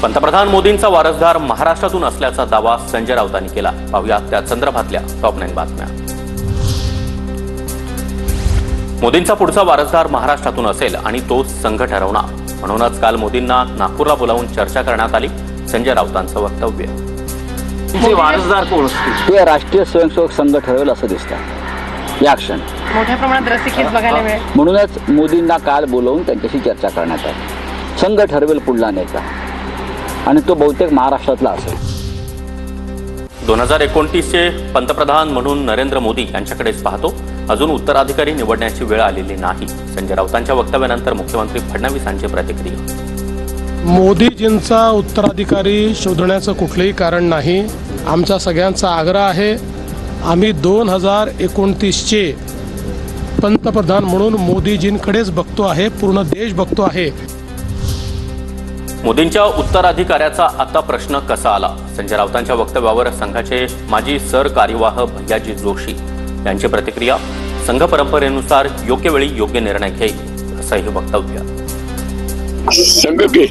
पंतप्रधान मोदींचा वारसदार महाराष्ट्रातून असल्याचा दावा संजय राऊतांनी केला। पाहूया त्या संदर्भातल्या टॉप 9 बातम्या। मोदींचा पुढचा वारसदार महाराष्ट्रातून असेल आणि तो संघ ठरवणार, म्हणूनच काल मोदींना नागपूरला बोलावून चर्चा करण्यात आली। संजय राऊतांचं वक्तव्य, वारसदार कोण असतील ते राष्ट्रीय स्वयंसेवक संघ ठरवेल असं दिसतं। या क्षण मोठ्या प्रमाणात रसिकेच बघायला मिळेल, म्हणूनच मोदींना काल बोलावून त्यांच्याशी चर्चा करण्यात आली। संघ ठरवेल पुढला नेता आणि तो बहुतेक महाराष्ट्रातला असेल। 2029चे पंतप्रधान म्हणून नरेंद्र मोदी यांच्याकडेच पाहतो, अजून उत्तराधिकारी निवडण्याची वेळ आलेली नाही। संजय राऊतांच्या वक्तव्यानंतर मुख्यमंत्री फडणवीसांची प्रतिक्रिया। मोदीजींचा उत्तराधिकारी शोधण्याचं कुठलंही कारण नाही। आमचा सगळ्यांचा आग्रह आहे, आम्ही 2029चे पंतप्रधान म्हणून मोदीजींकडेच बघतो आहे, पूर्ण देश बघतो आहे। मोदींच्या उत्तराधिकाऱ्याचा आता प्रश्न कसा आला? संजय राऊतांच्या वक्तव्यावर संघाचे माजी सरकार्यवाह भैयाजी जोशी यांची प्रतिक्रिया। संघ परंपरेनुसार योग्य वेळी योग्य निर्णय घेईल असं हे वक्तव्य। संघ के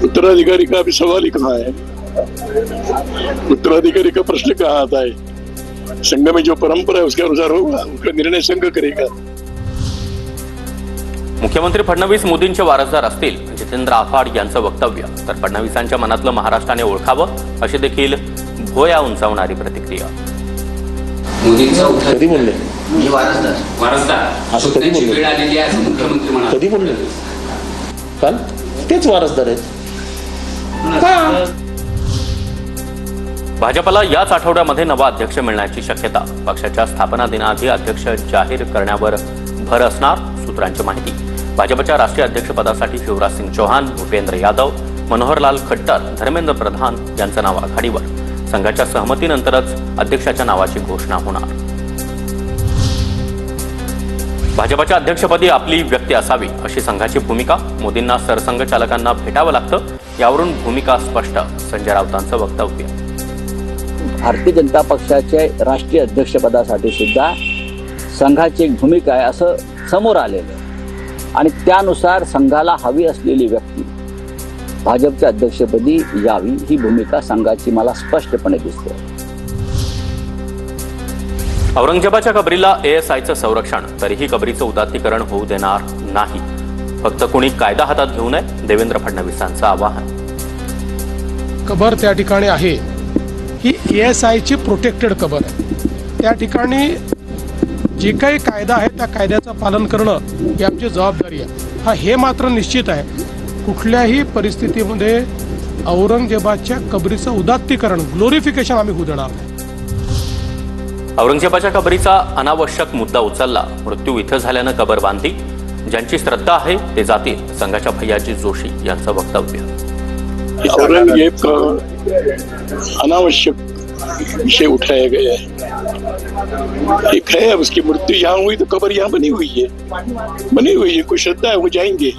उत्तराधिकारी का अभी सवाल ही कहाँ है? उत्तराधिकारी का प्रश्न कहाँ आता है? संघ में जो परंपरा है उसके अनुसार होगा, उसका निर्णय संघ करेगा। मुख्यमंत्री फडणवीस मोदींचे वारसदार असतील, जितेंद्र आव्हाड यांचं वक्तव्य। तर फडणवीसांच्या मनातलं महाराष्ट्राने ओळखावं अशी देखील भुवया उंचावणारी प्रतिक्रिया। कधी बोलले वारसदार असं कधी बोलले? कधी बोलले? काल तेच वारसदार आहेत। भाजपला याच आठवड्यामध्ये नवा अध्यक्ष मिळण्याची शक्यता। पक्षाच्या स्थापना दिनाआधी अध्यक्ष जाहीर करण्यावर भर असणार, सूत्रांची माहिती। भाजपच्या राष्ट्रीय अध्यक्षपदासाठी शिवराज सिंग चौहान, भूपेंद्र यादव, मनोहरलाल खट्टर, धर्मेंद्र प्रधान यांचं नाव आघाडीवर। संघाच्या सहमतीनंतरच अध्यक्षाच्या नावाची घोषणा होणार। भाजपच्या अध्यक्षपदी आपली व्यक्ती असावी अशी संघाची भूमिका। मोदींना सरसंघचालकांना भेटावं लागतं, यावरून भूमिका स्पष्ट। संजय राऊतांचं वक्तव्य। भारतीय जनता पक्षाच्या राष्ट्रीय अध्यक्षपदासाठी सुद्धा संघाची एक भूमिका आहे असं समोर आलेलं आहे आणि त्यानुसार संघाला हवी असलेली व्यक्ती भाजपच्या अध्यक्षपदी यावी ही भूमिका संघाची मला स्पष्टपणे दिसते। औरंगजेबाच्या कबरीला ASIचं संरक्षण, तरीही कबरीचं उदात्तीकरण होऊ देणार नाही। फक्त कुणी कायदा हातात घेऊ नये, देवेंद्र फडणवीसांचं आवाहन। कबर त्या ठिकाणी आहे, ही ASIची प्रोटेक्टेड कबर आहे। त्या ठिकाणी जे काही कायदा आहे त्या कायद्याचं पालन करणं ही आमची जबाबदारी आहे। हे मात्र निश्चित आहे, कुठल्याही परिस्थितीमध्ये औरंगजेबाच्या कबरीचं उदात्तीकरण, ग्लोरिफिकेशन आम्ही होऊ देणार नाही। औरंगजेबाच्या कबरीचा अनावश्यक मुद्दा उचलला, मृत्यू इथं झाल्यानं कबर बांधली, ज्यांची श्रद्धा आहे ते जातील। संघाच्या भैयाजी जोशी यांचं वक्तव्य। औरंगजेब का अनावश्यक विषय उठाया गया है। एक है, उसकी मृत्यु यहाँ हुई तो कबर यहाँ बनी हुई है, कोई श्रद्धा है वो जाएंगे।